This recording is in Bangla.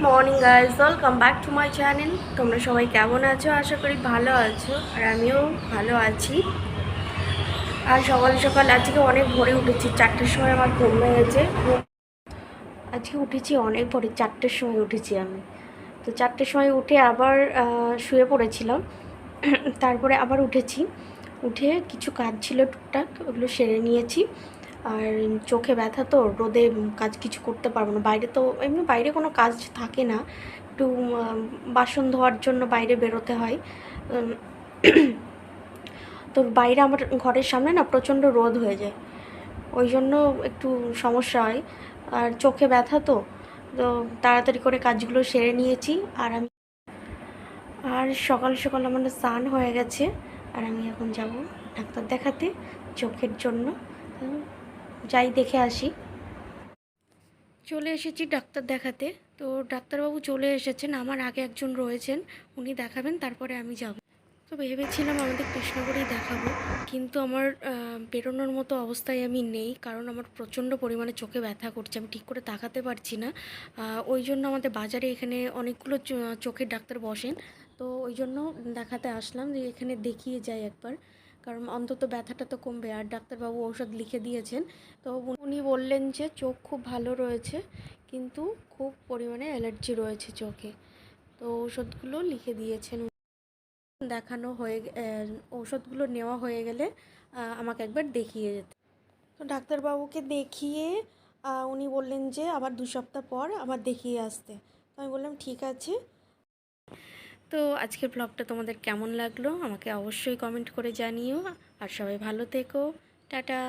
Morning guys, welcome back to my channel. তোমরা সবাই কেমন আছো? আশা করি ভালো আছো, আর আমিও ভালো আছি। আর সকাল সকাল আজকে অনেক ভোরে উঠেছি, 4টের সময় আমার ঘুম ভেঙেছে। আজকে উঠেছি অনেক ভোরে, 4টের সময় উঠেছি আমি। তো 4টের সময় উঠে আবার শুয়ে পড়েছিলাম। তারপরে আবার উঠেছি, উঠে কিছু কাজ ছিল টুকটাক, ওগুলো সেরে নিয়েছি। আর চোখে ব্যথা তো, রোদে কাজ কিছু করতে পারবো না। বাইরে তো এমনি বাইরে কোনো কাজ থাকে না, একটু বাসন ধোয়ার জন্য বাইরে বেরোতে হয়। তো বাইরে আমার ঘরের সামনে না প্রচণ্ড রোদ হয়ে যায়, ওই জন্য একটু সমস্যা হয়। আর চোখে ব্যথা তো, তো তাড়াতাড়ি করে কাজগুলো সেরে নিয়েছি। আর সকাল সকাল আমার স্নান হয়ে গেছে, আর আমি এখন যাব ডাক্তার দেখাতে চোখের জন্য। যাই দেখে আসি। চলে এসেছি ডাক্তার দেখাতে। তো ডাক্তারবাবু চলে এসেছেন, আমার আগে একজন রয়েছেন, উনি দেখাবেন, তারপরে আমি যাব। তো ভেবেছিলাম আমাদের কৃষ্ণগড়েই দেখাবো, কিন্তু আমার বেরোনোর মতো অবস্থায় আমি নেই, কারণ আমার প্রচণ্ড পরিমাণে চোখে ব্যথা করছে, আমি ঠিক করে তাকাতে পারছি না। ওই জন্য আমাদের বাজারে এখানে অনেকগুলো চোখের ডাক্তার বসেন, তো ওই জন্য দেখাতে আসলাম যে এখানে দেখিয়ে যাই একবার, কারণ অন্তত ব্যথাটা তো কমবে। আর ডাক্তারবাবু ঔষধ লিখে দিয়েছেন। তো উনি বললেন যে চোখ খুব ভালো রয়েছে, কিন্তু খুব পরিমাণে অ্যালার্জি রয়েছে চোখে। তো ঔষধগুলো লিখে দিয়েছেন। দেখানো হয়ে ঔষধগুলো নেওয়া হয়ে গেলে আমাকে একবার দেখিয়ে যেতে। তো ডাক্তারবাবুকে দেখিয়ে উনি বললেন যে আবার 2 সপ্তাহ পর আবার দেখিয়ে আসতে। তো আমি বললাম ঠিক আছে। তো আজকের ব্লগটা তোমাদের কেমন লাগলো আমাকে অবশ্যই কমেন্ট করে জানিও। আর সবাই ভালো থেকো। টাটা।